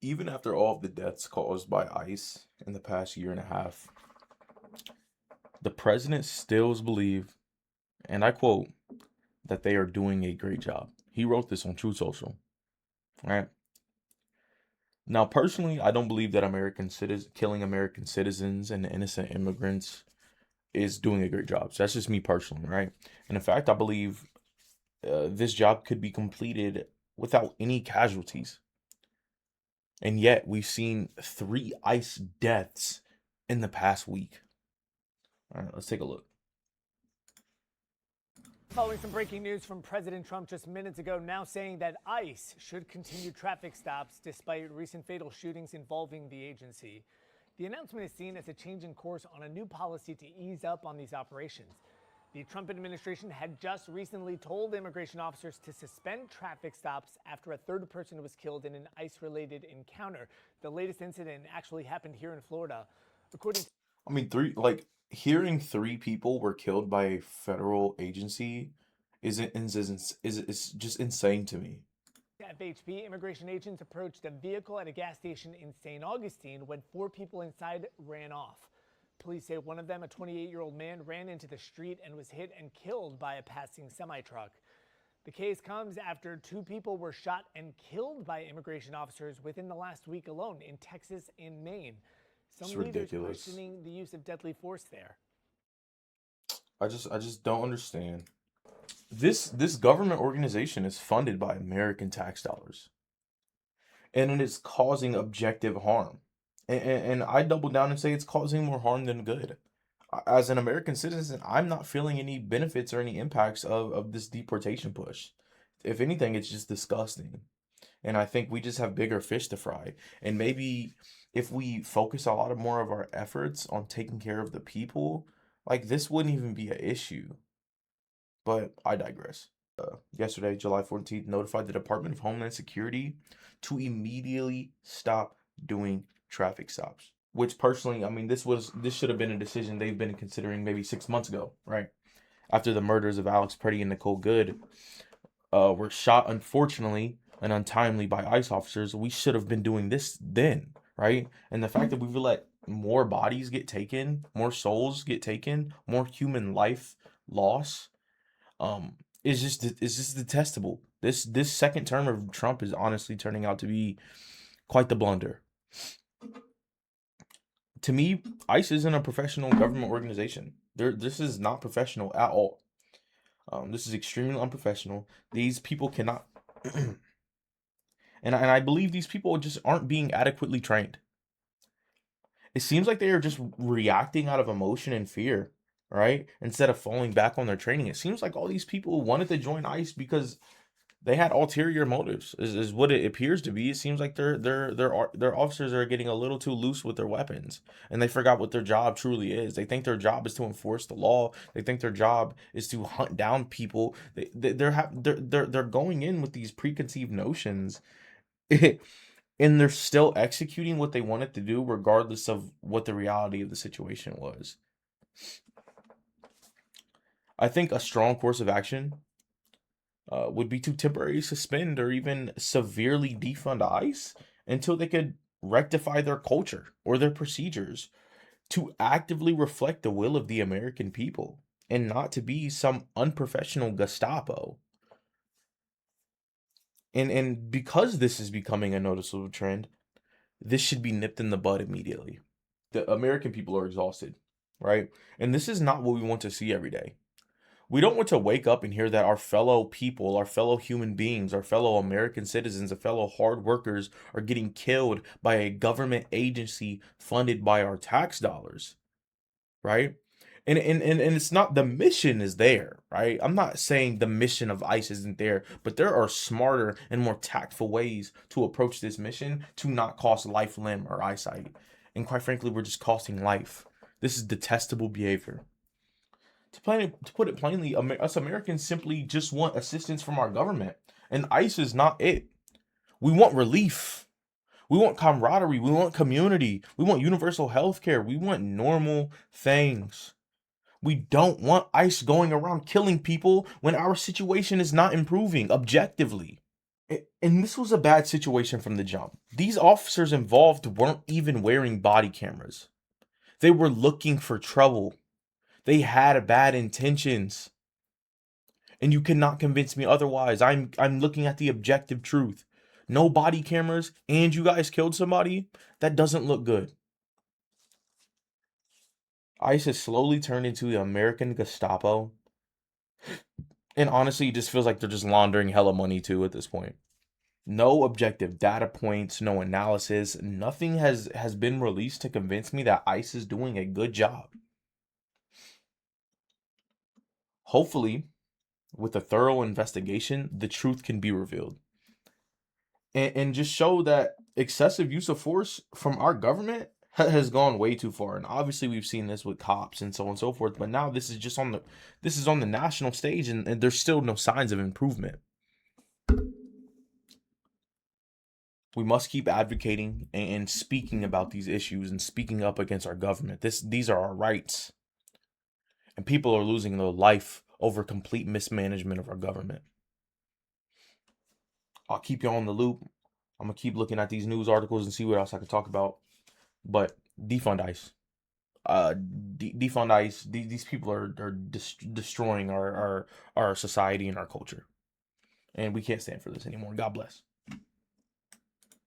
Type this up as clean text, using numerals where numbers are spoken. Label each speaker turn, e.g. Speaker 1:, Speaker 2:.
Speaker 1: Even after all of the deaths caused by ICE in the past year and a half, the president still believes, and I quote, that they are doing a great job. He wrote this on True Social, right? Now, personally, I don't believe that killing American citizens and innocent immigrants is doing a great job. So that's just me personally, right? And in fact, I believe this job could be completed without any casualties. And yet, we've seen 3 ICE deaths in the past week. All right, let's take a look.
Speaker 2: Following some breaking news from President Trump just minutes ago, now saying that ICE should continue traffic stops despite recent fatal shootings involving the agency. The announcement is seen as a change in course on a new policy to ease up on these operations. The Trump administration had just recently told immigration officers to suspend traffic stops after a third person was killed in an ICE-related encounter. The latest incident actually happened here in Florida. According to
Speaker 1: I mean, hearing 3 people were killed by a federal agency is just insane to me.
Speaker 2: FHP, immigration agents approached a vehicle at a gas station in St. Augustine when 4 people inside ran off. Police say one of them, a 28-year-old man, ran into the street and was hit and killed by a passing semi-truck. The case comes after 2 people were shot and killed by immigration officers within the last week alone in Texas and Maine. Some
Speaker 1: It's
Speaker 2: leaders
Speaker 1: ridiculous.
Speaker 2: questioning the use of deadly force there.
Speaker 1: I just don't understand. This government organization is funded by American tax dollars, and it is causing objective harm. And I double down and say it's causing more harm than good. As an American citizen, I'm not feeling any benefits or any impacts of this deportation push. If anything, it's just disgusting. And I think we just have bigger fish to fry. And maybe if we focus a lot of more of our efforts on taking care of the people, like this wouldn't even be an issue. But I digress. Yesterday, July 14th, notified the Department of Homeland Security to immediately stop doing traffic stops. Which personally, I mean, this should have been a decision they've been considering maybe 6 months ago, right? After the murders of Alex Petty and Nicole Good were shot, unfortunately and untimely, by ICE officers. We should have been doing this then, right? And the fact that we've let more bodies get taken, more souls get taken, more human life loss, is just detestable. This second term of Trump is honestly turning out to be quite the blunder. To me, ICE isn't a professional government organization. This is not professional at all. This is extremely unprofessional. These people cannot, and I believe these people just aren't being adequately trained. It seems like they are just reacting out of emotion and fear, right? Instead of falling back on their training. It seems like all these people wanted to join ICE because they had ulterior motives, is what it appears to be. It seems like their officers are getting a little too loose with their weapons, and they forgot what their job truly is. They think their job is to enforce the law. They think their job is to hunt down people. They're going in with these preconceived notions, and they're still executing what they wanted to do, regardless of what the reality of the situation was. I think a strong course of action would be to temporarily suspend or even severely defund ICE until they could rectify their culture or their procedures to actively reflect the will of the American people and not to be some unprofessional Gestapo. And because this is becoming a noticeable trend, this should be nipped in the bud immediately. The American people are exhausted, right? And this is not what we want to see every day. We don't want to wake up and hear that our fellow people, our fellow human beings, our fellow American citizens, our fellow hard workers are getting killed by a government agency funded by our tax dollars, right? And it's not, the mission is there, right? I'm not saying the mission of ICE isn't there, but there are smarter and more tactful ways to approach this mission to not cost life, limb, or eyesight. And quite frankly, we're just costing life. This is detestable behavior. To put it plainly, us Americans simply just want assistance from our government, and ICE is not it. We want relief. We want camaraderie. We want community. We want universal health care. We want normal things. We don't want ICE going around killing people when our situation is not improving objectively. And this was a bad situation from the jump. These officers involved weren't even wearing body cameras. They were looking for trouble. They had bad intentions. And you cannot convince me otherwise. I'm looking at the objective truth. No body cameras and you guys killed somebody? That doesn't look good. ICE has slowly turned into the American Gestapo. And honestly, it just feels like they're just laundering hella money too at this point. No objective data points, no analysis, nothing has been released to convince me that ICE is doing a good job. Hopefully, with a thorough investigation, the truth can be revealed. And just show that excessive use of force from our government has gone way too far. And obviously we've seen this with cops and so on and so forth, but now this is just on the national stage, and there's still no signs of improvement. We must keep advocating and speaking about these issues and speaking up against our government. These are our rights. And people are losing their life over complete mismanagement of our government. I'll keep you on the loop. I'm gonna keep looking at these news articles and see what else I can talk about. But defund ICE. Defund ICE. These people are destroying our society and our culture, and we can't stand for this anymore. God bless.